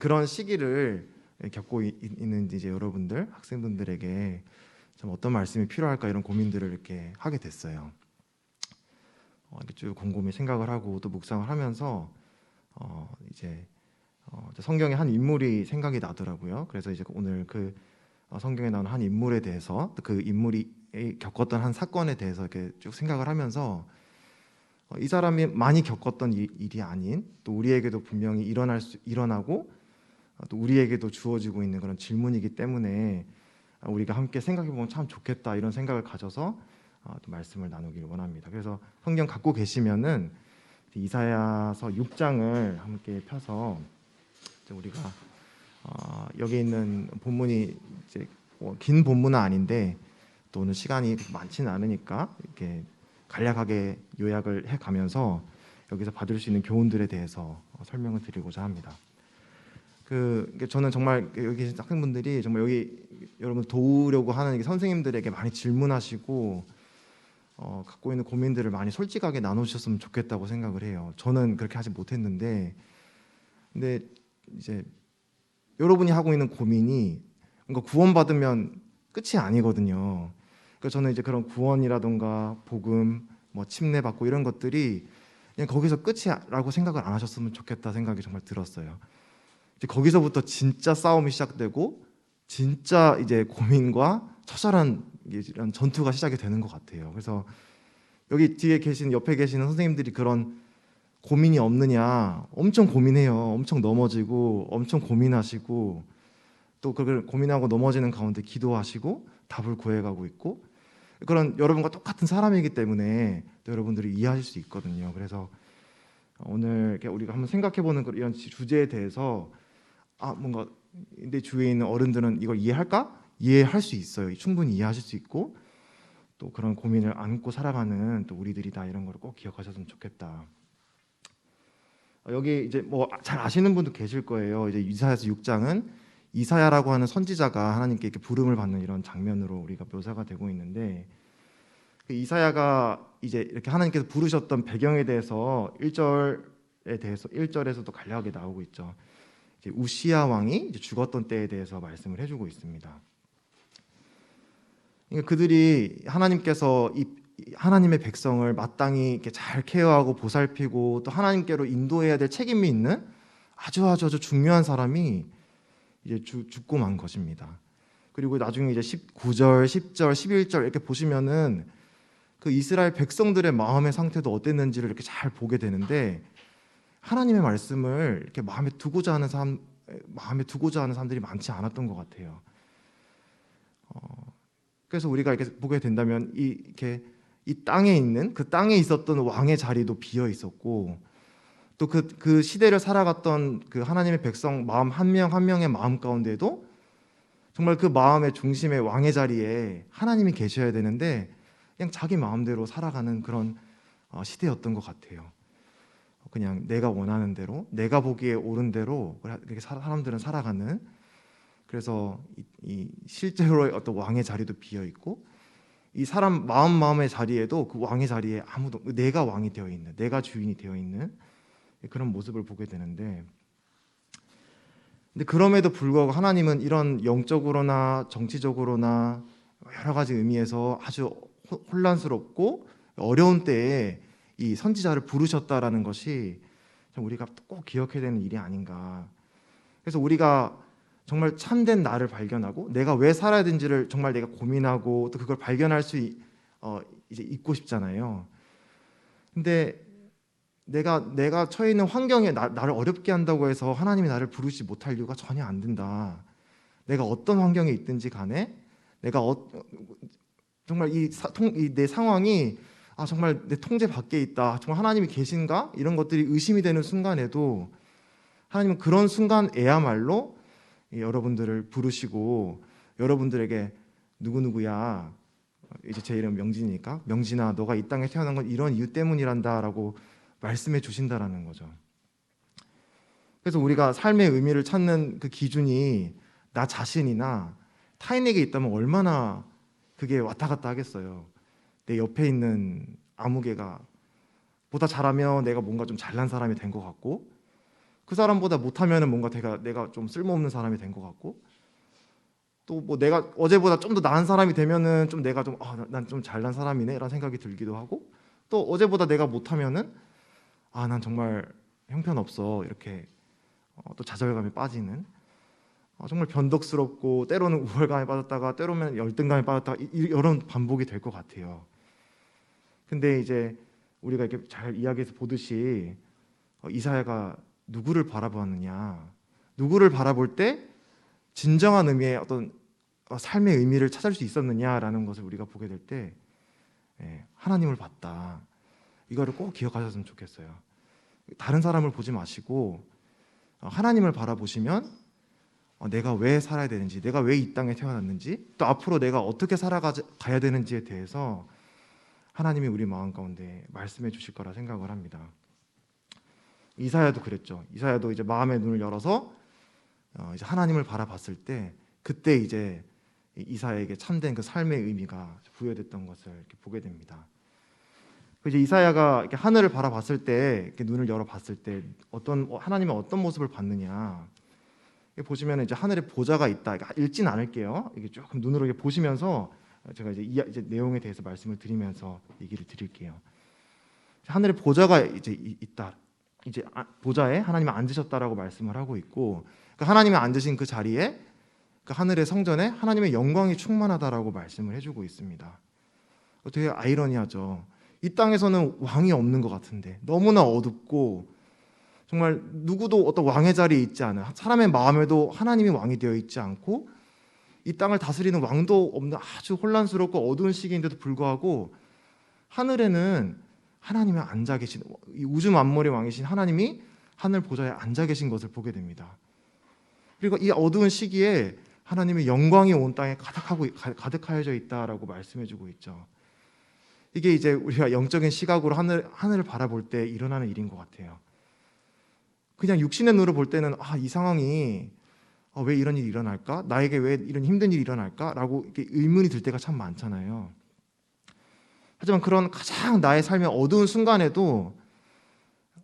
그런 시기를 겪고 있는 이제 여러분들, 학생분들에게 좀 어떤 말씀이 필요할까 이런 고민들을 이렇게 하게 됐어요. 이렇게 쭉 곰곰이 생각을 하고 또 묵상을 하면서 이제 성경의 한 인물이 생각이 나더라고요. 그래서 이제 오늘 그 성경에 나오는 한 인물에 대해서 또 그 인물이 겪었던 한 사건에 대해서 이렇게 쭉 생각을 하면서 이 사람이 많이 겪었던 일이 아닌 또 우리에게도 분명히 일어나고 또 우리에게도 주어지고 있는 그런 질문이기 때문에 우리가 함께 생각해 보면 참 좋겠다 이런 생각을 가져서 또 말씀을 나누길 원합니다. 그래서 성경 갖고 계시면은 이사야서 6장을 함께 펴서 우리가 여기 있는 본문이 이제 긴 본문은 아닌데 또 오늘 시간이 많지는 않으니까 이렇게 간략하게 요약을 해가면서 여기서 받을 수 있는 교훈들에 대해서 설명을 드리고자 합니다. 저는 정말 여기 계신 학생분들이 정말 여기 여러분 도우려고 하는 선생님들에게 많이 질문하시고 갖고 있는 고민들을 많이 솔직하게 나누셨으면 좋겠다고 생각을 해요. 저는 그렇게 하지 못했는데, 근데 이제 여러분이 하고 있는 고민이 그러니까 구원받으면 끝이 아니거든요. 그러니까 저는 이제 그런 구원이라던가 복음, 뭐 침례받고 이런 것들이 그냥 거기서 끝이라고 생각을 안 하셨으면 좋겠다 생각이 정말 들었어요. 이제 거기서부터 진짜 싸움이 시작되고 진짜 이제 고민과 처절한 이런 전투가 시작이 되는 것 같아요. 그래서 여기 뒤에 계신 옆에 계시는 선생님들이 그런 고민이 없느냐 엄청 고민해요. 엄청 넘어지고 엄청 고민하시고 또 그걸 고민하고 넘어지는 가운데 기도하시고 답을 구해가고 있고 그런 여러분과 똑같은 사람이기 때문에 또 여러분들이 이해하실 수 있거든요. 그래서 오늘 우리가 한번 생각해보는 이런 주제에 대해서 뭔가 내 주위에 있는 어른들은 이걸 이해할까? 이해할 수 있어요. 충분히 이해하실 수 있고 또 그런 고민을 안고 살아가는 또 우리들이다 이런 걸 꼭 기억하셨으면 좋겠다. 여기 이제 뭐 잘 아시는 분도 계실 거예요. 이제 이사야서 6장은 이사야라고 하는 선지자가 하나님께 이렇게 부름을 받는 이런 장면으로 우리가 묘사가 되고 있는데 그 이사야가 이제 이렇게 하나님께서 부르셨던 배경에 대해서 1절에서도 간략하게 나오고 있죠. 이제 우시야 왕이 이제 죽었던 때에 대해서 말씀을 해주고 있습니다. 그러니까 그들이 하나님께서 하나님의 백성을 마땅히 이렇게 잘 케어하고 보살피고 또 하나님께로 인도해야 될 책임이 있는 아주 중요한 사람이 이제 죽고 만 것입니다. 그리고 나중에 이제 19절, 10절, 11절 이렇게 보시면은 그 이스라엘 백성들의 마음의 상태도 어땠는지를 이렇게 잘 보게 되는데 하나님의 말씀을 이렇게 마음에 두고자 하는 사람들이 많지 않았던 것 같아요. 그래서 우리가 이렇게 보게 된다면 이 땅에 있는 그 땅에 있었던 왕의 자리도 비어 있었고 또 그 시대를 살아갔던 그 하나님의 백성 마음 한 명 한 명의 마음 가운데도 정말 그 마음의 중심의 왕의 자리에 하나님이 계셔야 되는데 그냥 자기 마음대로 살아가는 그런 시대였던 것 같아요. 그냥 내가 원하는 대로, 내가 보기에 옳은 대로 그렇게 사람들은 살아가는. 그래서 이 실제로의 어떤 왕의 자리도 비어 있고 이 사람 마음의 자리에도 그 왕의 자리에 아무도 내가 왕이 되어 있는, 내가 주인이 되어 있는 그런 모습을 보게 되는데, 근데 그럼에도 불구하고 하나님은 이런 영적으로나 정치적으로나 여러 가지 의미에서 아주 혼란스럽고 어려운 때에 이 선지자를 부르셨다라는 것이 참 우리가 꼭 기억해야 되는 일이 아닌가. 그래서 우리가 정말 참된 나를 발견하고 내가 왜 살아야 되는지를 정말 내가 고민하고 또 그걸 발견할 수 이제 있고 싶잖아요. 근데 내가 처해 있는 환경에 나를 어렵게 한다고 해서 하나님이 나를 부르지 못할 이유가 전혀 안 된다. 내가 어떤 환경에 있든지 간에 내가 정말 내 상황이 정말 내 통제 밖에 있다. 정말 하나님이 계신가? 이런 것들이 의심이 되는 순간에도 하나님은 그런 순간에야말로 여러분들을 부르시고 여러분들에게 누구누구야, 이제 제 이름 명진이니까 명진아 너가 이 땅에 태어난 건 이런 이유 때문이란다라고 말씀해 주신다라는 거죠. 그래서 우리가 삶의 의미를 찾는 그 기준이 나 자신이나 타인에게 있다면 얼마나 그게 왔다 갔다 하겠어요. 내 옆에 있는 아무개가 보다 잘하면 내가 뭔가 좀 잘난 사람이 된 것 같고 그 사람보다 못하면은 뭔가 내가 좀 쓸모없는 사람이 된 것 같고, 또 뭐 내가 어제보다 좀 더 나은 사람이 되면은 좀 내가 좀 난 좀 잘난 사람이네 이런 생각이 들기도 하고, 또 어제보다 내가 못하면은 난 정말 형편없어 이렇게 또 좌절감에 빠지는, 정말 변덕스럽고 때로는 우월감에 빠졌다가 때로는 열등감에 빠졌다가 이런 반복이 될 것 같아요. 근데 이제 우리가 이렇게 잘 이야기해서 보듯이 이사야가 누구를 바라보았느냐, 누구를 바라볼 때 진정한 의미의 어떤 삶의 의미를 찾을 수 있었느냐라는 것을 우리가 보게 될 때 하나님을 봤다. 이거를 꼭 기억하셨으면 좋겠어요. 다른 사람을 보지 마시고 하나님을 바라보시면 내가 왜 살아야 되는지, 내가 왜 이 땅에 태어났는지, 또 앞으로 내가 어떻게 살아가야 되는지에 대해서 하나님이 우리 마음 가운데 말씀해 주실 거라 생각을 합니다. 이사야도 그랬죠. 이사야도 이제 마음의 눈을 열어서 이제 하나님을 바라봤을 때, 그때 이제 이사야에게 참된 그 삶의 의미가 부여됐던 것을 이렇게 보게 됩니다. 이제 이사야가 이렇게 하늘을 바라봤을 때, 이렇게 눈을 열어봤을 때 하나님의 어떤 모습을 봤느냐, 보시면 이제 하늘에 보좌가 있다. 읽진 않을게요. 이게 조금 눈으로 이렇게 보시면서 제가 이제 내용에 대해서 말씀을 드리면서 얘기를 드릴게요. 하늘에 보좌가 이제 있다. 이제 보좌에 하나님이 앉으셨다라고 말씀을 하고 있고, 하나님이 앉으신 그 자리에, 그 하늘의 성전에 하나님의 영광이 충만하다라고 말씀을 해주고 있습니다. 되게 아이러니하죠. 이 땅에서는 왕이 없는 것 같은데, 너무나 어둡고 정말 누구도 어떤 왕의 자리에 있지 않은, 사람의 마음에도 하나님이 왕이 되어 있지 않고, 이 땅을 다스리는 왕도 없는 아주 혼란스럽고 어두운 시기인데도 불구하고 하늘에는 하나님이 앉아 계신, 이 우주 만물의 왕이신 하나님이 하늘 보좌에 앉아 계신 것을 보게 됩니다. 그리고 이 어두운 시기에 하나님의 영광이 온 땅에 가득하여져 있다라고 말씀해주고 있죠. 이게 이제 우리가 영적인 시각으로 하늘을 바라볼 때 일어나는 일인 것 같아요. 그냥 육신의 눈으로 볼 때는 이 상황이 왜 이런 일이 일어날까? 나에게 왜 이런 힘든 일이 일어날까? 라고 이렇게 의문이 들 때가 참 많잖아요. 하지만 그런 가장 나의 삶의 어두운 순간에도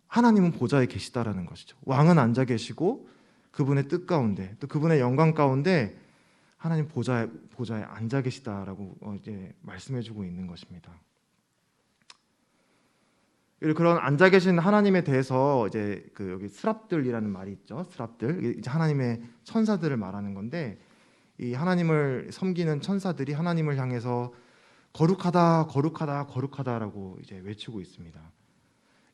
하나님은 보좌에 계시다라는 것이죠. 왕은 앉아 계시고 그분의 뜻 가운데, 또 그분의 영광 가운데 하나님 보좌에 앉아 계시다라고 이제 말씀해주고 있는 것입니다. 그런 앉아 계신 하나님에 대해서 이제 여기 스랍들이라는 말이 있죠. 스랍들, 이제 하나님의 천사들을 말하는 건데, 이 하나님을 섬기는 천사들이 하나님을 향해서 거룩하다, 거룩하다, 거룩하다라고 이제 외치고 있습니다.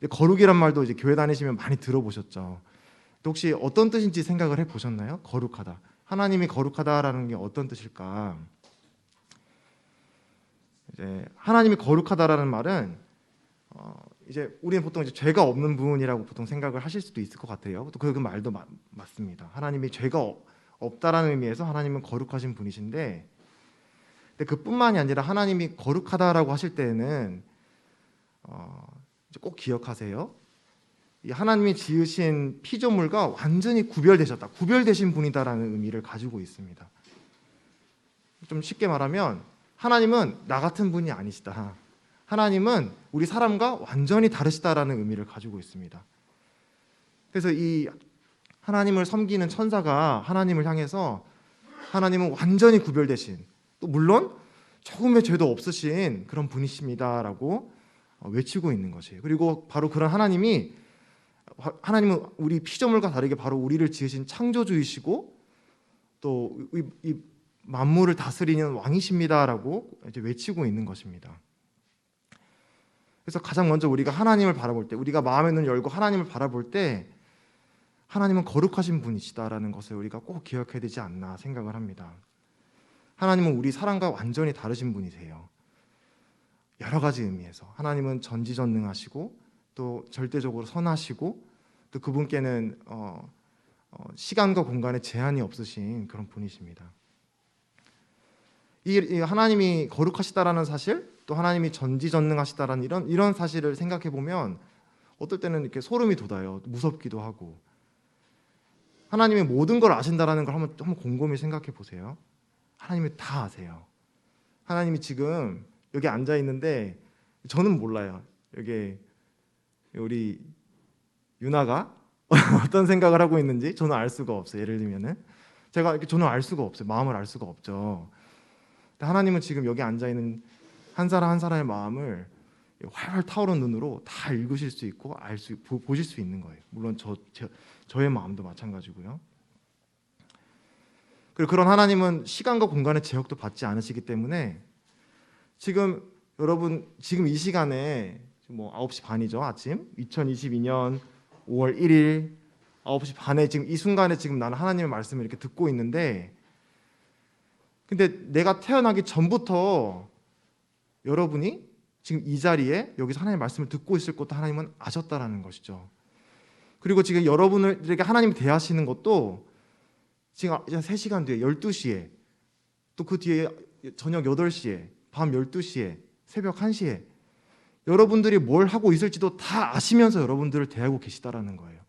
거룩이란 말도 이제 교회 다니시면 많이 들어보셨죠. 혹시 어떤 뜻인지 생각을 해보셨나요? 거룩하다. 하나님이 거룩하다라는 게 어떤 뜻일까? 이제 하나님이 거룩하다라는 말은 이제 우리는 보통 이제 죄가 없는 분이라고 보통 생각을 하실 수도 있을 것 같아요. 또 그 말도 맞습니다. 하나님이 죄가 없다라는 의미에서 하나님은 거룩하신 분이신데, 근데 그뿐만이 아니라 하나님이 거룩하다라고 하실 때에는 이제 꼭 기억하세요. 이 하나님이 지으신 피조물과 완전히 구별되신 분이다라는 의미를 가지고 있습니다. 좀 쉽게 말하면 하나님은 나 같은 분이 아니시다. 하나님은 우리 사람과 완전히 다르시다라는 의미를 가지고 있습니다. 그래서 이 하나님을 섬기는 천사가 하나님을 향해서 하나님은 완전히 구별되신, 또 물론 조금의 죄도 없으신 그런 분이십니다라고 외치고 있는 것이에요. 그리고 바로 그런 하나님은 우리 피조물과 다르게 바로 우리를 지으신 창조주이시고 또 이 만물을 다스리는 왕이십니다라고 이제 외치고 있는 것입니다. 그래서 가장 먼저 우리가 하나님을 바라볼 때, 우리가 마음의 눈을 열고 하나님을 바라볼 때 하나님은 거룩하신 분이시다라는 것을 우리가 꼭 기억해야 되지 않나 생각을 합니다. 하나님은 우리 사람과 완전히 다르신 분이세요. 여러 가지 의미에서 하나님은 전지전능하시고 또 절대적으로 선하시고, 또 그분께는 시간과 공간에 제한이 없으신 그런 분이십니다. 이 하나님이 거룩하시다라는 사실, 또 하나님이 전지전능하시다라는 이런 사실을 생각해 보면 어떨 때는 이렇게 소름이 돋아요. 무섭기도 하고. 하나님이 모든 걸 아신다라는 걸 한번 곰곰이 생각해 보세요. 하나님이 다 아세요. 하나님이 지금 여기 앉아 있는데 저는 몰라요. 여기 우리 유나가 어떤 생각을 하고 있는지 저는 알 수가 없어요. 예를 들면은 제가 이렇게 저는 알 수가 없어요. 마음을 알 수가 없죠. 근데 하나님은 지금 여기 앉아 있는 한 사람 한 사람의 마음을 활활 타오르는 눈으로 다 읽으실 수 있고 보실 수 있는 거예요. 물론 저의 마음도 마찬가지고요. 그리고 그런 하나님은 시간과 공간의 제약도 받지 않으시기 때문에 지금 여러분 지금 이 시간에 뭐 9시 반이죠. 아침 2022년 5월 1일 9시 반에 지금 이 순간에 지금 나는 하나님의 말씀을 이렇게 듣고 있는데 근데 내가 태어나기 전부터 여러분이 지금 이 자리에 여기서 하나님의 말씀을 듣고 있을 것도 하나님은 아셨다라는 것이죠. 그리고 지금 여러분들에게 하나님이 대하시는 것도 지금 3시간 뒤에 12시에 또 그 뒤에 저녁 8시에 밤 12시에 새벽 1시에 여러분들이 뭘 하고 있을지도 다 아시면서 여러분들을 대하고 계시다라는 거예요.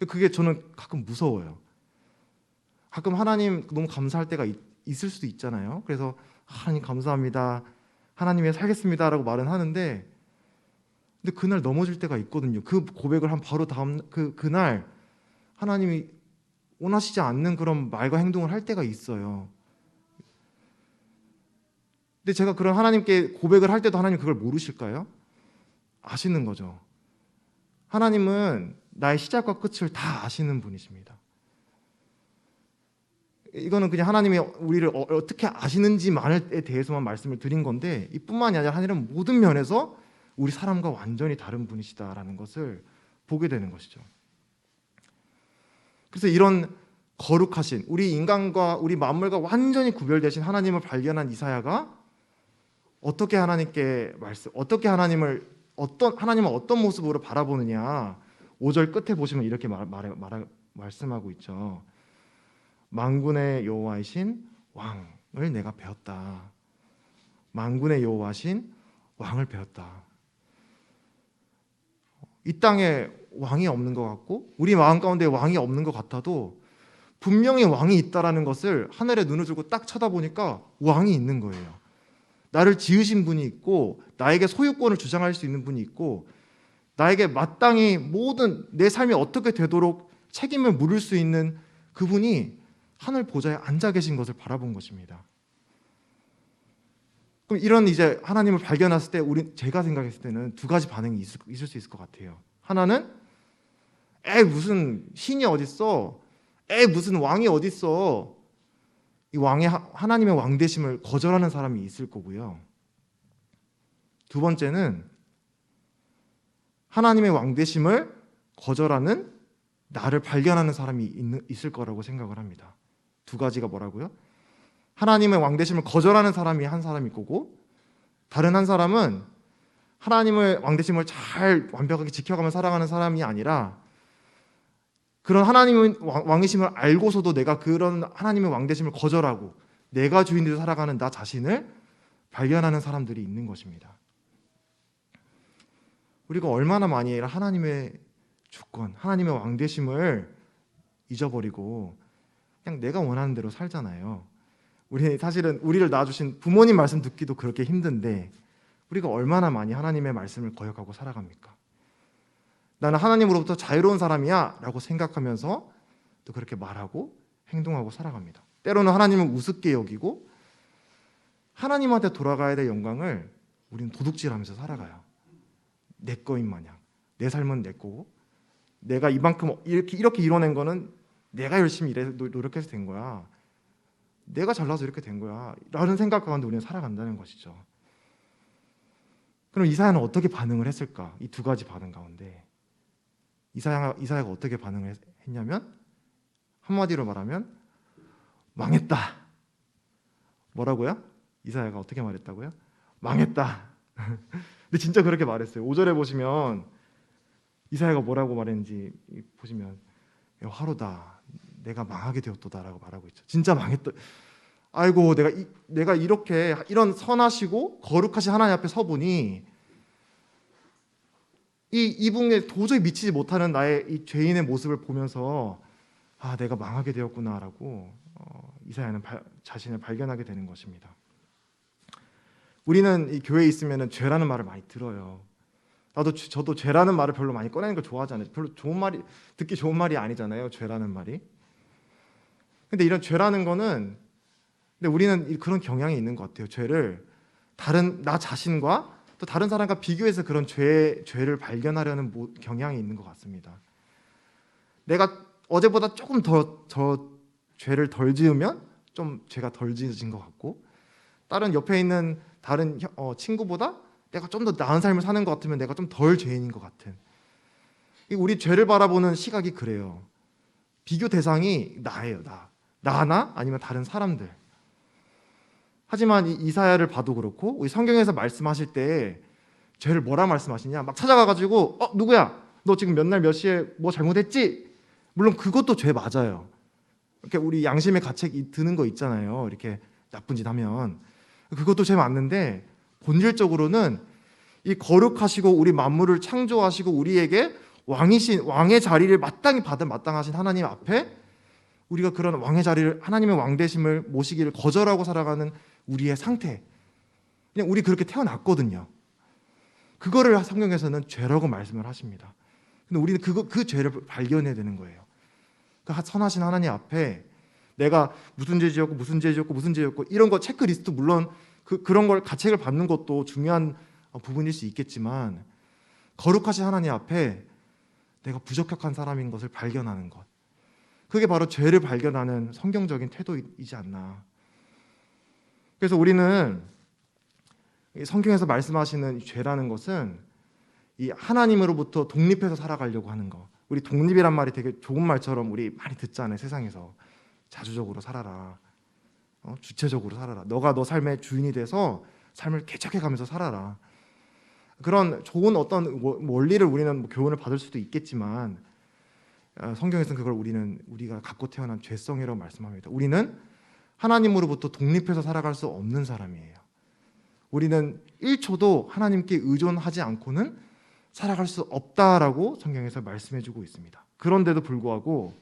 그게 저는 가끔 무서워요. 가끔 하나님 너무 감사할 때가 있을 수도 있잖아요. 그래서 하나님 감사합니다. 하나님에 살겠습니다라고 말은 하는데 근데 그날 넘어질 때가 있거든요. 그 고백을 한 바로 다음 그날 하나님이 원하시지 않는 그런 말과 행동을 할 때가 있어요. 근데 제가 그런 하나님께 고백을 할 때도 하나님 그걸 모르실까요? 아시는 거죠. 하나님은 나의 시작과 끝을 다 아시는 분이십니다. 이거는 그냥 하나님이 우리를 어떻게 아시는지만에 대해서만 말씀을 드린 건데 이뿐만이 아니라 하나님은 모든 면에서 우리 사람과 완전히 다른 분이시다라는 것을 보게 되는 것이죠. 그래서 이런 거룩하신 우리 인간과 우리 만물과 완전히 구별되신 하나님을 발견한 이사야가 어떻게 어떻게 하나님을 어떤 모습으로 바라보느냐 5절 끝에 보시면 이렇게 말씀하고 있죠. 만군의 여호와이신 왕을 내가 배웠다. 만군의 여호와신 왕을 배웠다. 이 땅에 왕이 없는 것 같고 우리 마음 가운데 왕이 없는 것 같아도 분명히 왕이 있다라는 것을 하늘에 눈을 들고 딱 쳐다보니까 왕이 있는 거예요. 나를 지으신 분이 있고 나에게 소유권을 주장할 수 있는 분이 있고 나에게 마땅히 모든 내 삶이 어떻게 되도록 책임을 물을 수 있는 그분이 하늘 보좌에 앉아 계신 것을 바라본 것입니다. 그럼 이런 이제 하나님을 발견했을 때 제가 생각했을 때는 두 가지 반응이 있을 수 있을 것 같아요. 하나는 무슨 신이 어딨어? 무슨 왕이 어딨어? 이 하나님의 왕 되심을 거절하는 사람이 있을 거고요. 두 번째는 하나님의 왕 되심을 거절하는 나를 발견하는 사람이 있을 거라고 생각을 합니다. 두 가지가 뭐라고요? 하나님의 왕 되심을 거절하는 사람이 한 사람일 거고 다른 한 사람은 하나님의 왕 되심을 잘 완벽하게 지켜가며 살아가는 사람이 아니라 그런 하나님의 왕이심을 알고서도 내가 그런 하나님의 왕 되심을 거절하고 내가 주인 되어 살아가는 나 자신을 발견하는 사람들이 있는 것입니다. 우리가 얼마나 많이 하나님의 주권, 하나님의 왕 되심을 잊어버리고 그냥 내가 원하는 대로 살잖아요. 사실은 우리를 낳아주신 부모님 말씀 듣기도 그렇게 힘든데 우리가 얼마나 많이 하나님의 말씀을 거역하고 살아갑니까? 나는 하나님으로부터 자유로운 사람이야 라고 생각하면서 또 그렇게 말하고 행동하고 살아갑니다. 때로는 하나님을 우습게 여기고 하나님한테 돌아가야 될 영광을 우리는 도둑질하면서 살아가요. 내 거인 마냥. 내 삶은 내 거고 내가 이만큼 이렇게 이뤄낸 거는 내가 열심히 일해서 노력해서 된 거야. 내가 잘나서 이렇게 된 거야 라는 생각 가운데 우리는 살아간다는 것이죠. 그럼 이사야는 어떻게 반응을 했을까? 이 두 가지 반응 가운데 이사야가 어떻게 반응을 했냐면 한마디로 말하면 망했다. 뭐라고요? 이사야가 어떻게 말했다고요? 망했다. 근데 진짜 그렇게 말했어요. 5절에 보시면 이사야가 뭐라고 말했는지 보시면 화로다. 내가 망하게 되었도다라고 말하고 있죠. 진짜 망했다. 아이고 내가 이런 선하시고 거룩하신 하나님 앞에 서보니 이분에 도저히 미치지 못하는 나의 이 죄인의 모습을 보면서 내가 망하게 되었구나라고 이사야는 자신을 발견하게 되는 것입니다. 우리는 이 교회에 있으면 죄라는 말을 많이 들어요. 저도 죄라는 말을 별로 많이 꺼내는 걸 좋아하지 않아요. 별로 좋은 말이, 듣기 좋은 말이 아니잖아요, 죄라는 말이. 근데 이런 죄라는 거는, 근데 우리는 그런 경향이 있는 것 같아요. 죄를 나 자신과 또 다른 사람과 비교해서 그런 죄를 발견하려는 경향이 있는 것 같습니다. 내가 어제보다 조금 더 죄를 덜 지으면 좀 죄가 덜 지어진 것 같고, 다른 옆에 있는 다른 친구보다 내가 좀 더 나은 삶을 사는 것 같으면 내가 좀 덜 죄인인 것 같은, 우리 죄를 바라보는 시각이 그래요. 비교 대상이 나예요. 나나 아니면 다른 사람들. 하지만 이사야를 봐도 그렇고 우리 성경에서 말씀하실 때 죄를 뭐라 말씀하시냐, 막 찾아가가지고 누구야? 너 지금 몇 날 몇 시에 뭐 잘못했지? 물론 그것도 죄 맞아요. 이렇게 우리 양심의 가책이 드는 거 있잖아요. 이렇게 나쁜 짓 하면 그것도 죄 맞는데, 본질적으로는 이 거룩하시고 우리 만물을 창조하시고 우리에게 왕의 자리를 마땅히 받은 마땅하신 하나님 앞에 우리가 그런 왕의 자리를, 하나님의 왕되심을 모시기를 거절하고 살아가는 우리의 상태, 그냥 우리 그렇게 태어났거든요. 그거를 성경에서는 죄라고 말씀을 하십니다. 근데 우리는 그 죄를 발견해야 되는 거예요. 그 선하신 하나님 앞에 내가 무슨 죄 지었고 무슨 죄 지었고 무슨 죄 지었고 이런 거 체크리스트, 물론 그런 걸 가책을 받는 것도 중요한 부분일 수 있겠지만, 거룩하신 하나님 앞에 내가 부적격한 사람인 것을 발견하는 것, 그게 바로 죄를 발견하는 성경적인 태도이지 않나. 그래서 우리는 성경에서 말씀하시는 죄라는 것은 이 하나님으로부터 독립해서 살아가려고 하는 거. 우리 독립이란 말이 되게 좋은 말처럼 우리 많이 듣잖아요. 세상에서 자주적으로 살아라, 주체적으로 살아라, 너가 너 삶의 주인이 돼서 삶을 개척해가면서 살아라. 그런 좋은 어떤 원리를 우리는 교훈을 받을 수도 있겠지만, 성경에서는 그걸 우리가 갖고 태어난 죄성이라고 말씀합니다. 우리는 하나님으로부터 독립해서 살아갈 수 없는 사람이에요. 우리는 1초도 하나님께 의존하지 않고는 살아갈 수 없다라고 성경에서 말씀해주고 있습니다. 그런데도 불구하고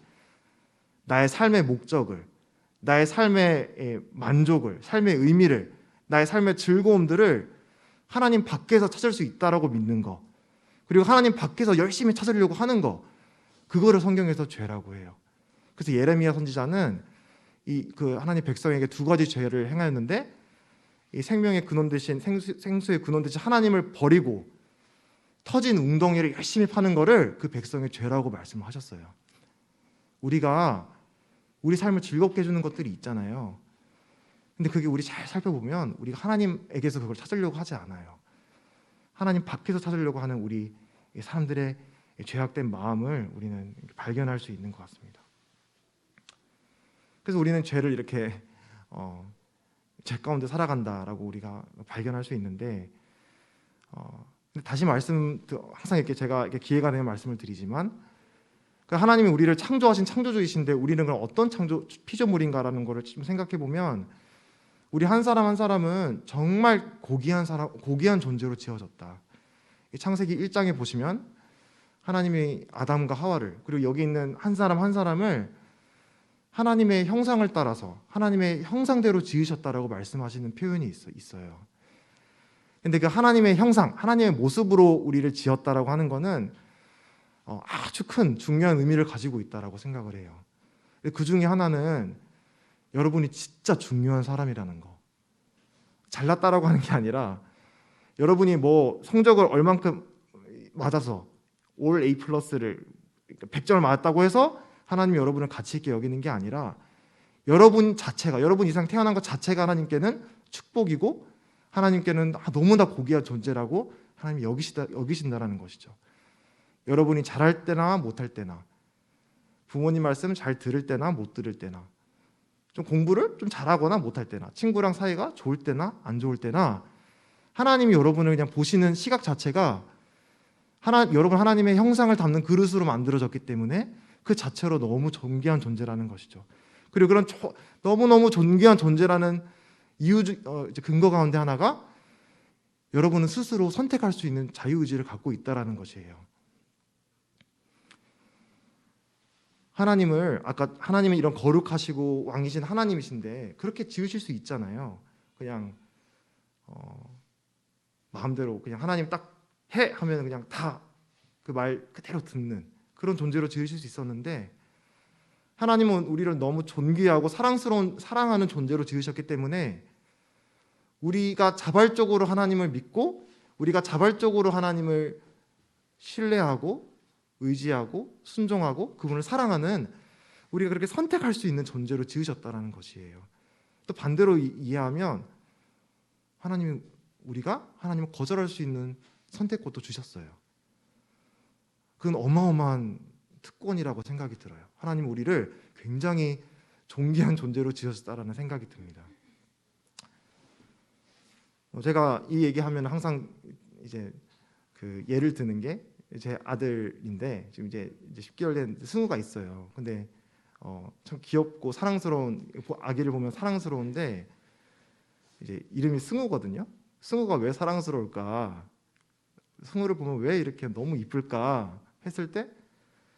나의 삶의 목적을, 나의 삶의 만족을, 삶의 의미를, 나의 삶의 즐거움들을 하나님 밖에서 찾을 수 있다라고 믿는 거, 그리고 하나님 밖에서 열심히 찾으려고 하는 거, 그거를 성경에서 죄라고 해요. 그래서 예레미야 선지자는 그 하나님 백성에게 두 가지 죄를 행하였는데, 이 생명의 근원 대신 생수의 근원 대신 하나님을 버리고 터진 웅덩이를 열심히 파는 거를 그 백성의 죄라고 말씀을 하셨어요. 우리가 우리 삶을 즐겁게 해주는 것들이 있잖아요. 근데 그게 우리 잘 살펴보면 우리가 하나님에게서 그걸 찾으려고 하지 않아요. 하나님 밖에서 찾으려고 하는 우리 사람들의 죄악된 마음을 우리는 발견할 수 있는 것 같습니다. 그래서 우리는 죄를 이렇게 죄 가운데 살아간다라고 우리가 발견할 수 있는데, 근데 다시 항상 이렇게 제가 이렇게 기회가 되면 말씀을 드리지만, 하나님이 우리를 창조하신 창조주이신데 우리는 그럼 어떤 피조물인가라는 것을 좀 생각해 보면, 우리 한 사람 한 사람은 정말 고귀한 존재로 지어졌다. 창세기 1장에 보시면 하나님이 아담과 하와를, 그리고 여기 있는 한 사람 한 사람을 하나님의 형상을 따라서 하나님의 형상대로 지으셨다라고 말씀하시는 표현이 있어요. 근데 그 하나님의 형상, 하나님의 모습으로 우리를 지었다라고 하는 것은 아주 큰 중요한 의미를 가지고 있다라고 생각을 해요. 그 중에 하나는 여러분이 진짜 중요한 사람이라는 거. 잘났다라고 하는 게 아니라, 여러분이 뭐 성적을 얼만큼 맞아서 올 A 플러스를 100점을 맞았다고 해서 하나님이 여러분을 가치 있게 여기는 게 아니라, 여러분 자체가, 여러분 이상 태어난 것 자체가 하나님께는 축복이고 하나님께는 너무나 고귀한 존재라고 하나님이 여기신다라는 것이죠. 여러분이 잘할 때나 못할 때나, 부모님 말씀 잘 들을 때나 못 들을 때나, 좀 공부를 좀 잘하거나 못할 때나, 친구랑 사이가 좋을 때나 안 좋을 때나, 하나님이 여러분을 그냥 보시는 시각 자체가 여러분 하나님의 형상을 담는 그릇으로 만들어졌기 때문에 그 자체로 너무 존귀한 존재라는 것이죠. 그리고 그런 너무너무 존귀한 존재라는 근거 가운데 하나가, 여러분은 스스로 선택할 수 있는 자유의지를 갖고 있다는 것이에요. 아까 하나님은 이런 거룩하시고 왕이신 하나님이신데 그렇게 지으실 수 있잖아요. 그냥 마음대로 그냥 하나님 딱 해 하면 그냥 다 그 말 그대로 듣는 그런 존재로 지으실 수 있었는데, 하나님은 우리를 너무 존귀하고 사랑하는 존재로 지으셨기 때문에 우리가 자발적으로 하나님을 믿고 우리가 자발적으로 하나님을 신뢰하고 의지하고 순종하고 그분을 사랑하는, 우리가 그렇게 선택할 수 있는 존재로 지으셨다라는 것이에요. 또 반대로 이해하면 우리가 하나님을 거절할 수 있는 선택권도 주셨어요. 그건 어마어마한 특권이라고 생각이 들어요. 하나님 우리를 굉장히 존귀한 존재로 지으셨다라는 생각이 듭니다. 제가 이 얘기하면 항상 이제 그 예를 드는 게 제 아들인데, 지금 이제 10개월 된 승우가 있어요. 근데 참 귀엽고 사랑스러운 아기를 보면 사랑스러운데, 이제 이름이 승우거든요. 승우가 왜 사랑스러울까? 승우를 보면 왜 이렇게 너무 이쁠까 했을 때,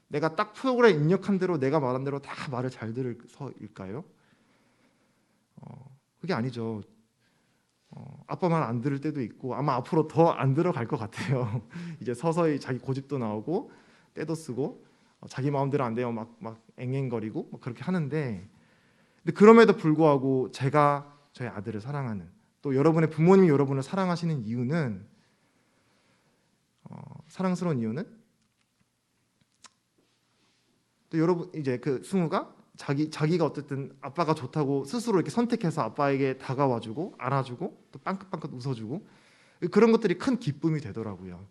내가 딱 프로그램 입력한 대로 내가 말한 대로 다 말을 잘 들어서일까요? 그게 아니죠. 아빠 말 안 들을 때도 있고 아마 앞으로 더 안 들어갈 것 같아요. 이제 서서히 자기 고집도 나오고 때도 쓰고 자기 마음대로 안 되면 막 앵앵거리고 막 그렇게 하는데, 근데 그럼에도 불구하고 제가 저희 아들을 사랑하는, 또 여러분의 부모님이 여러분을 사랑하시는 이유는, 사랑스러운 이유는, 또 여러분 이제 그 승우가 자기가 어쨌든 아빠가 좋다고 스스로 이렇게 선택해서 아빠에게 다가와주고 안아주고 또 빵긋빵긋 웃어주고, 그런 것들이 큰 기쁨이 되더라고요.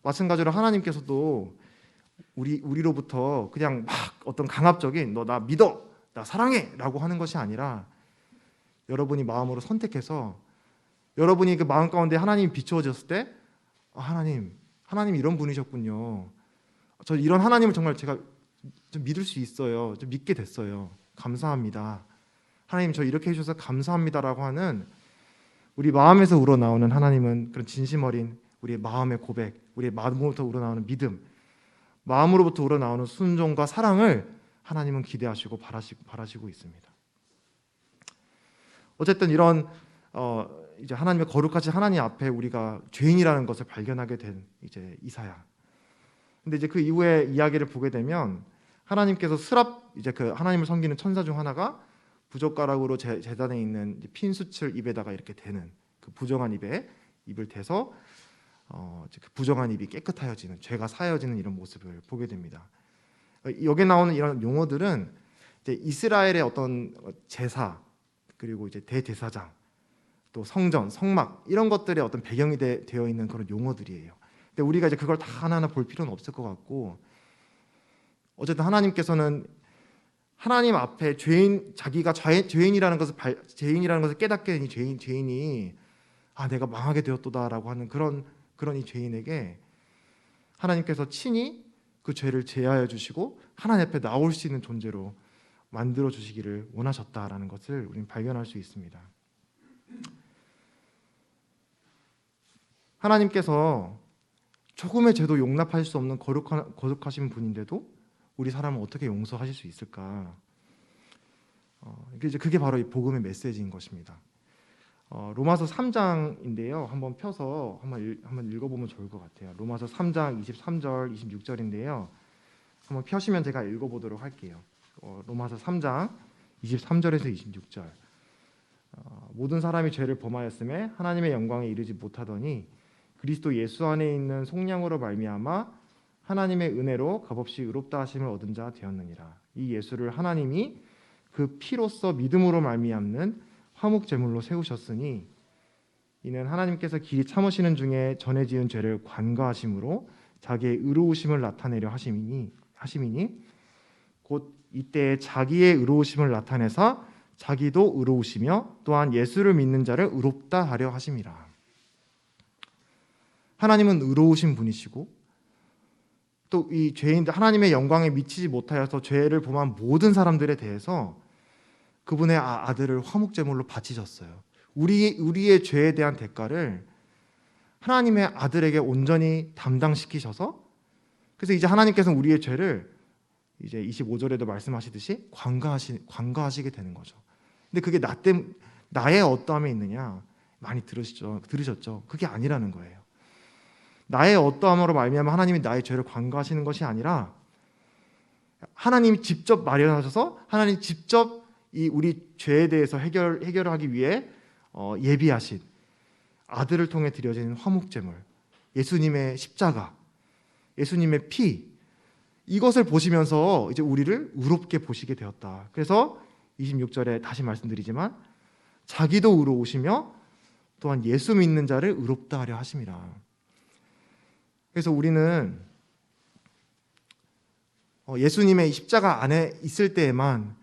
마찬가지로 하나님께서도 우리로부터 그냥 막 어떤 강압적인 너 나 믿어, 나 사랑해 라고 하는 것이 아니라, 여러분이 마음으로 선택해서 여러분이 그 마음 가운데 하나님이 비추어졌을 때, 하나님 이런 분이셨군요. 저 이런 하나님을 정말 제가 좀 믿을 수 있어요. 좀 믿게 됐어요. 감사합니다. 하나님 저 이렇게 해주셔서 감사합니다라고 하는, 우리 마음에서 우러나오는 하나님은 그런 진심 어린 우리의 마음의 고백, 우리의 마음으로부터 우러나오는 믿음, 마음으로부터 우러나오는 순종과 사랑을 하나님은 기대하시고 바라시고 있습니다. 어쨌든 이런 이제 하나님의 거룩하신 하나님 앞에 우리가 죄인이라는 것을 발견하게 된 이제 이사야. 근데 이제 그 이후에 이야기를 보게 되면, 하나님께서 이제 그 하나님을 섬기는 천사 중 하나가 부젓가락으로 제단에 있는 핀수칠 입에다가 이렇게 대는, 그 부정한 입에 입을 대서 그 부정한 입이 깨끗하여지는, 죄가 사여지는 이런 모습을 보게 됩니다. 여기 나오는 이런 용어들은 이제 이스라엘의 어떤 제사, 그리고 이제 대제사장, 또 성전, 성막 이런 것들의 어떤 배경이 되어 있는 그런 용어들이에요. 근데 우리가 이제 그걸 다 하나하나 볼 필요는 없을 것 같고, 어쨌든 하나님께서는 하나님 앞에 자기가 죄인이라는 것을 깨닫게 된 이 죄인이 내가 망하게 되었도다라고 하는 그런 이 죄인에게 하나님께서 친히 그 죄를 제하여 주시고 하나님 앞에 나올 수 있는 존재로 만들어 주시기를 원하셨다라는 것을 우리는 발견할 수 있습니다. 하나님께서 조금의 죄도 용납하실 수 없는 거룩하신 분인데도 우리 사람을 어떻게 용서하실 수 있을까? 그게 바로 이 복음의 메시지인 것입니다. 로마서 3장인데요. 한번 펴서 한번 읽어보면 좋을 것 같아요. 로마서 3장 23절, 26절인데요. 한번 펴시면 제가 읽어보도록 할게요. 로마서 3장 23절에서 26절. 모든 사람이 죄를 범하였음에 하나님의 영광에 이르지 못하더니 그리스도 예수 안에 있는 속량으로 말미암아 하나님의 은혜로 값없이 의롭다 하심을 얻은 자 되었느니라. 이 예수를 하나님이 그 피로써 믿음으로 말미암는 화목 제물로 세우셨으니 이는 하나님께서 길이 참으시는 중에 전에 지은 죄를 관과하심으로 자기의 의로우심을 나타내려 하심이니 곧 이때에 자기의 의로우심을 나타내사 자기도 의로우시며 또한 예수를 믿는 자를 의롭다 하려 하심이라. 하나님은 의로우신 분이시고 또 이 죄인들, 하나님의 영광에 미치지 못하여서 죄를 범한 모든 사람들에 대해서 그분의 아들을 화목제물로 바치셨어요. 우리의 죄에 대한 대가를 하나님의 아들에게 온전히 담당시키셔서, 그래서 이제 하나님께서는 우리의 죄를 이제 25절에도 말씀하시듯이 관과하시게 되는 거죠. 근데 그게 나의 어떠함에 있느냐, 많이 들으셨죠. 그게 아니라는 거예요. 나의 어떠함으로 말미암아 하나님이 나의 죄를 관과하시는 것이 아니라 하나님이 직접 마련하셔서 하나님 직접 이 우리 죄에 대해서 해결하기 위해 예비하신 아들을 통해 드려지는 화목제물, 예수님의 십자가, 예수님의 피, 이것을 보시면서 이제 우리를 의롭게 보시게 되었다. 그래서 26절에 다시 말씀드리지만 자기도 의로우시며 또한 예수 믿는 자를 의롭다 하려 하심이라. 그래서 우리는 예수님의 십자가 안에 있을 때에만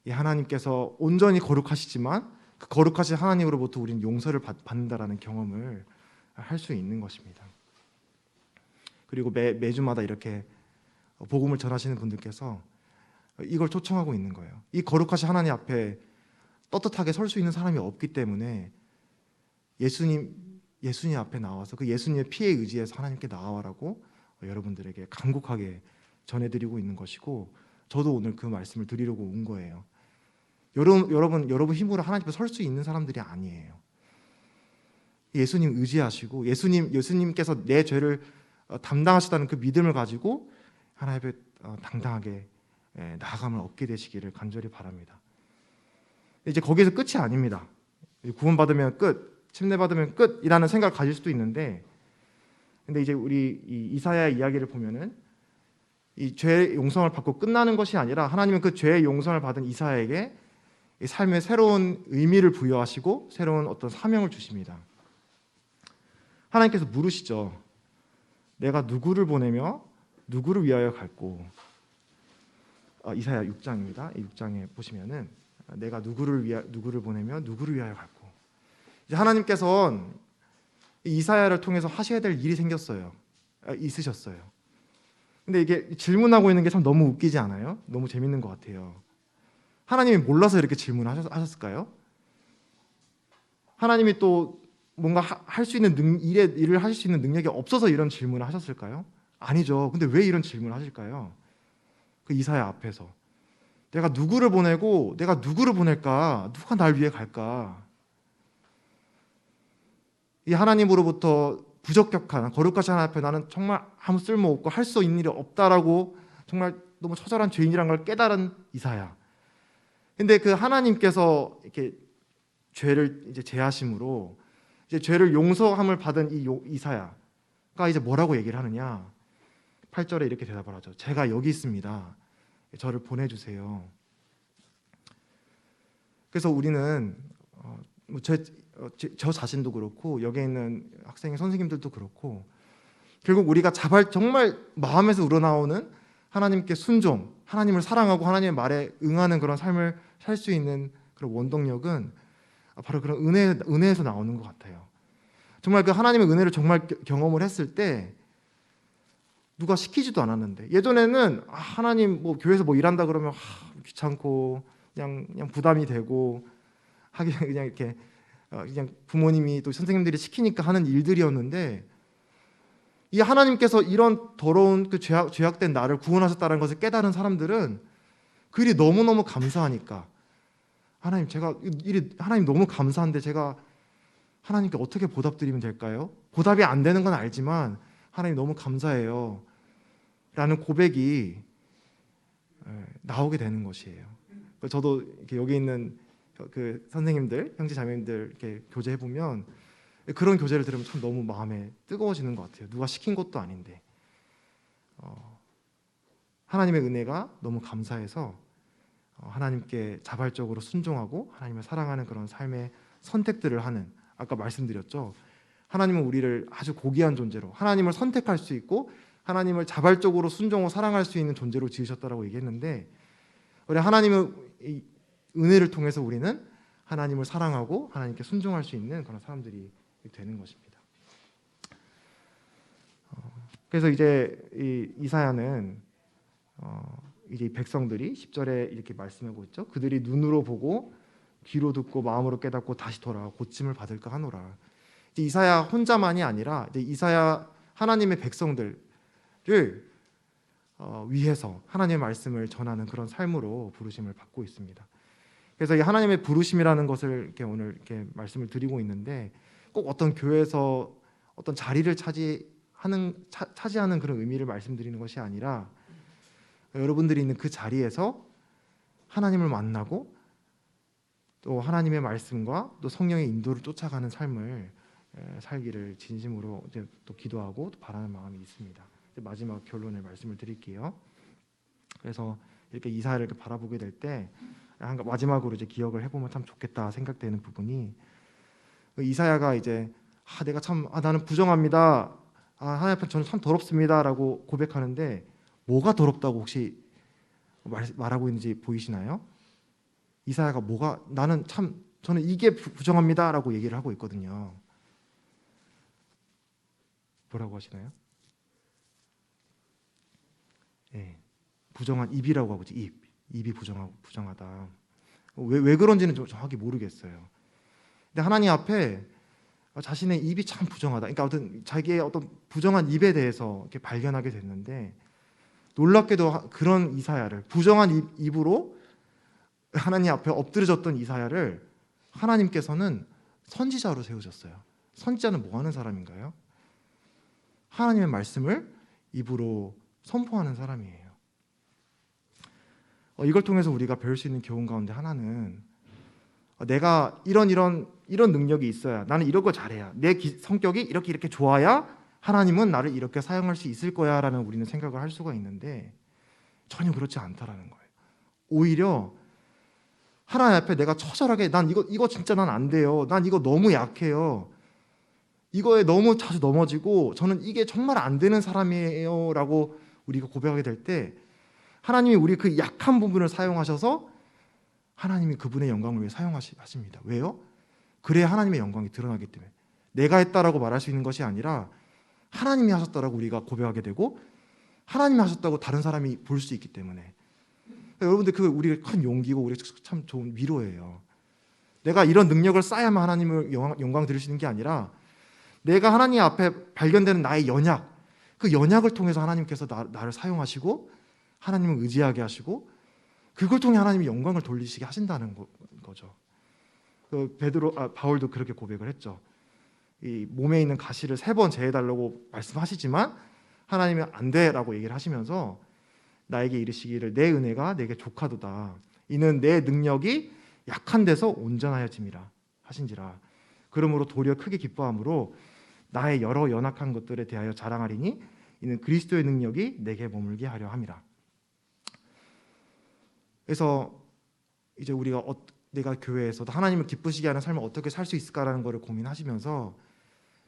하나님께서 온전히 거룩하시지만 그 거룩하신 하나님으로부터 우리는 용서를 받는다라는 경험을 할 수 있는 것입니다. 그리고 매주마다 이렇게 복음을 전하시는 분들께서 이걸 초청하고 있는 거예요. 이 거룩하신 하나님 앞에 떳떳하게 설 수 있는 사람이 없기 때문에 예수님 앞에 나와서 그 예수님의 피에 의지해서 하나님께 나아와라고 여러분들에게 간곡하게 전해드리고 있는 것이고, 저도 오늘 그 말씀을 드리려고 온 거예요. 여러분 힘으로 하나님 앞에 설 수 있는 사람들이 아니에요. 예수님 의지하시고 예수님께서 내 죄를 담당하시다는 그 믿음을 가지고 하나님 앞에 당당하게 나아감을 얻게 되시기를 간절히 바랍니다. 이제 거기서 끝이 아닙니다. 구원받으면 끝, 침례받으면 끝이라는 생각을 가질 수도 있는데, 근데 이제 우리 이사야의 이야기를 보면은 이 죄의 용서를 받고 끝나는 것이 아니라 하나님은 그 죄의 용서를 받은 이사야에게 이 삶의 새로운 의미를 부여하시고 새로운 어떤 사명을 주십니다. 하나님께서 물으시죠. 내가 누구를 보내며 누구를 위하여 갈고. 이사야 6장입니다. 이 6장에 보시면은 내가 누구를 보내며 누구를 위하여 갈고. 이제 하나님께서는 이사야를 통해서 하셔야 될 일이 있으셨어요. 근데 이게 질문하고 있는 게 참 너무 웃기지 않아요? 너무 재밌는 것 같아요. 하나님이 몰라서 이렇게 질문하셨을까요? 하나님이 또 뭔가 할 수 있는 일을 하실 수 있는 능력이 없어서 이런 질문을 하셨을까요? 아니죠. 근데 왜 이런 질문을 하실까요? 그 이사야 앞에서 내가 누구를 보내고 내가 누구를 보낼까? 누가 날 위해 갈까? 이 하나님으로부터 부적격한 거룩하신 하나님 앞에 나는 정말 아무 쓸모없고 할 수 있는 일이 없다라고 정말 너무 처절한 죄인이라는 걸 깨달은 이사야. 근데 그 하나님께서 이렇게 죄를 이제 제하심으로 이제 죄를 용서함을 받은 이 이사야가 이제 뭐라고 얘기를 하느냐? 8절에 이렇게 대답을 하죠. 제가 여기 있습니다. 저를 보내주세요. 그래서 우리는 저 자신도 그렇고 여기 있는 학생 선생님들도 그렇고 결국 우리가 정말 마음에서 우러나오는 하나님께 순종, 하나님을 사랑하고 하나님의 말에 응하는 그런 삶을 살 수 있는 그런 원동력은 바로 그런 은혜에서 나오는 것 같아요. 정말 그 하나님의 은혜를 정말 경험을 했을 때 누가 시키지도 않았는데, 예전에는 하나님 교회에서 일한다 그러면 귀찮고 그냥 부담이 되고 하긴 그냥 이렇게 그냥 부모님이 또 선생님들이 시키니까 하는 일들이었는데, 이 하나님께서 이런 더러운 그 죄악된 나를 구원하셨다는 것을 깨달은 사람들은 그 일이 너무너무 감사하니까 하나님 너무 감사한데 제가 하나님께 어떻게 보답드리면 될까요? 보답이 안 되는 건 알지만 하나님 너무 감사해요 라는 고백이 나오게 되는 것이에요. 저도 이렇게 여기 있는 그 선생님들, 형제 자매님들 이렇게 교제해 보면 그런 교제를 들으면 참 너무 마음에 뜨거워지는 것 같아요. 누가 시킨 것도 아닌데 하나님의 은혜가 너무 감사해서 하나님께 자발적으로 순종하고 하나님을 사랑하는 그런 삶의 선택들을 하는, 아까 말씀드렸죠. 하나님은 우리를 아주 고귀한 존재로 하나님을 선택할 수 있고 하나님을 자발적으로 순종하고 사랑할 수 있는 존재로 지으셨다라고 얘기했는데, 우리 하나님의 은혜를 통해서 우리는 하나님을 사랑하고 하나님께 순종할 수 있는 그런 사람들이 되는 것입니다. 그래서 이제 이사야는 이제 백성들이 10절에 이렇게 말씀하고 있죠. 그들이 눈으로 보고 귀로 듣고 마음으로 깨닫고 다시 돌아와 고침을 받을까 하노라. 이제 이사야 혼자만이 아니라 이제 이사야 하나님의 백성들을 위해서 하나님의 말씀을 전하는 그런 삶으로 부르심을 받고 있습니다. 그래서 이 하나님의 부르심이라는 것을 이렇게 오늘 이렇게 말씀을 드리고 있는데, 꼭 어떤 교회에서 어떤 자리를 차지하는 차지하는 그런 의미를 말씀드리는 것이 아니라 여러분들이 있는 그 자리에서 하나님을 만나고 또 하나님의 말씀과 또 성령의 인도를 쫓아가는 삶을 살기를 진심으로 이제 또 기도하고 또 바라는 마음이 있습니다. 마지막 결론을 말씀을 드릴게요. 그래서 이렇게 이사야를 이렇게 바라보게 될 때 마지막으로 이제 기억을 해보면 참 좋겠다 생각되는 부분이, 이사야가 이제 나는 부정합니다. 하나님 앞에 저는 참 더럽습니다라고 고백하는데 뭐가 더럽다고 혹시 말하고 있는지 보이시나요? 이사야가 저는 이게 부정합니다라고 얘기를 하고 있거든요. 뭐라고 하시나요? 네, 부정한 입이라고 하고 있지. 입이 부정하다. 왜 그런지는 좀 정확히 모르겠어요. 근데 하나님 앞에 자신의 입이 참 부정하다. 그러니까 자기의 어떤 부정한 입에 대해서 이렇게 발견하게 됐는데, 놀랍게도 그런 이사야를, 부정한 입으로 하나님 앞에 엎드려졌던 이사야를 하나님께서는 선지자로 세우셨어요. 선지자는 뭐 하는 사람인가요? 하나님의 말씀을 입으로 선포하는 사람이에요. 이걸 통해서 우리가 배울 수 있는 교훈 가운데 하나는, 내가 이런 능력이 있어야, 나는 이런 거 잘해야, 내 성격이 이렇게 좋아야 하나님은 나를 이렇게 사용할 수 있을 거야 라는 우리는 생각을 할 수가 있는데, 전혀 그렇지 않다라는 거예요. 오히려 하나님 앞에 내가 처절하게 난 이거 진짜 난 안 돼요, 난 이거 너무 약해요, 이거에 너무 자주 넘어지고 저는 이게 정말 안 되는 사람이에요 라고 우리가 고백하게 될 때, 하나님이 우리 그 약한 부분을 사용하셔서 하나님이 그분의 영광을 위해 사용하십니다. 왜요? 그래야 하나님의 영광이 드러나기 때문에. 내가 했다라고 말할 수 있는 것이 아니라 하나님이 하셨다라고 우리가 고백하게 되고, 하나님이 하셨다고 다른 사람이 볼 수 있기 때문에. 여러분들, 그 우리가 큰 용기고 우리 참 좋은 위로예요. 내가 이런 능력을 쌓아야만 하나님을 영광 드릴 수 있는 게 아니라, 내가 하나님 앞에 발견되는 나의 연약, 그 연약을 통해서 하나님께서 나를 사용하시고 하나님을 의지하게 하시고, 그걸 통해 하나님이 영광을 돌리시게 하신다는 거죠. 바울도 그렇게 고백을 했죠. 이 몸에 있는 가시를 3번 제해달라고 말씀하시지만 하나님은 안 돼라고 얘기를 하시면서 나에게 이르시기를 내 은혜가 내게 족하도다. 이는 내 능력이 약한 데서 온전하여짐이라 하신지라. 그러므로 도리어 크게 기뻐함으로 나의 여러 연약한 것들에 대하여 자랑하리니 이는 그리스도의 능력이 내게 머물게 하려 함이라. 그래서 이제 우리가 내가 교회에서도 하나님을 기쁘시게 하는 삶을 어떻게 살 수 있을까라는 것을 고민하시면서,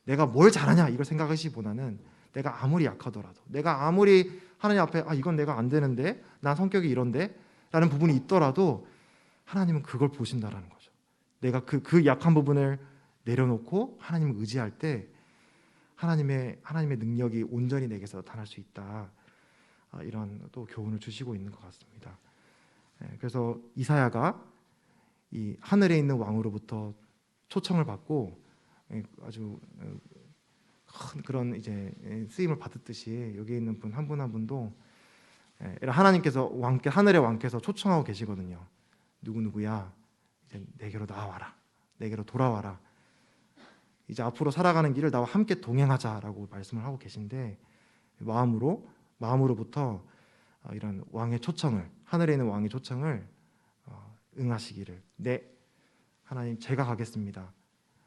내가 뭘 잘하냐 이걸 생각하시기보다는 내가 아무리 약하더라도, 내가 아무리 하나님 앞에 이건 내가 안 되는데, 난 성격이 이런데 라는 부분이 있더라도 하나님은 그걸 보신다라는 거죠. 내가 그 약한 부분을 내려놓고 하나님을 의지할 때 하나님의 능력이 온전히 내게서 나타날 수 있다. 이런 또 교훈을 주시고 있는 것 같습니다. 그래서 이사야가 이 하늘에 있는 왕으로부터 초청을 받고 아주 큰 그런 이제 쓰임을 받았듯이, 여기 있는 분 한 분 한 분도 하나님께서 하늘의 왕께서 초청하고 계시거든요. 누구누구야, 이제 내게로 나와라, 내게로 돌아와라, 이제 앞으로 살아가는 길을 나와 함께 동행하자라고 말씀을 하고 계신데, 마음으로부터 이런 왕의 초청을, 하늘에 있는 왕의 초청을 응하시기를, 네 하나님 제가 가겠습니다,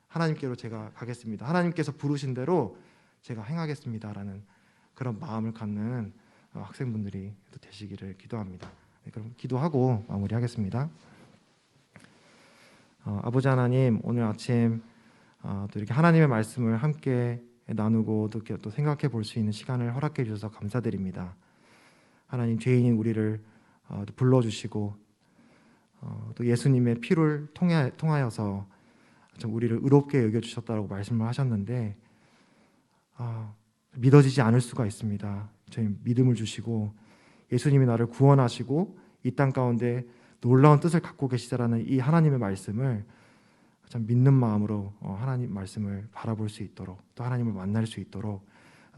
하나님께로 제가 가겠습니다, 하나님께서 부르신 대로 제가 행하겠습니다라는 그런 마음을 갖는 학생분들이 또 되시기를 기도합니다. 그럼 기도하고 마무리하겠습니다. 아버지 하나님, 오늘 아침 또 이렇게 하나님의 말씀을 함께 나누고 또 생각해 볼 수 있는 시간을 허락해 주셔서 감사드립니다. 하나님, 죄인인 우리를 불러주시고 또 예수님의 피를 통하여서 우리를 의롭게 여겨주셨다고 말씀을 하셨는데, 믿어지지 않을 수가 있습니다. 저희 믿음을 주시고 예수님이 나를 구원하시고 이 땅 가운데 놀라운 뜻을 갖고 계시다라는 이 하나님의 말씀을 참 믿는 마음으로 하나님 말씀을 바라볼 수 있도록, 또 하나님을 만날 수 있도록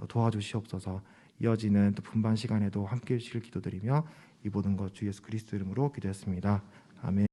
도와주시옵소서. 이어지는 또 분반 시간에도 함께 해주시길 기도드리며 이 모든 것 주 예수 그리스도 이름으로 기도했습니다. 아멘.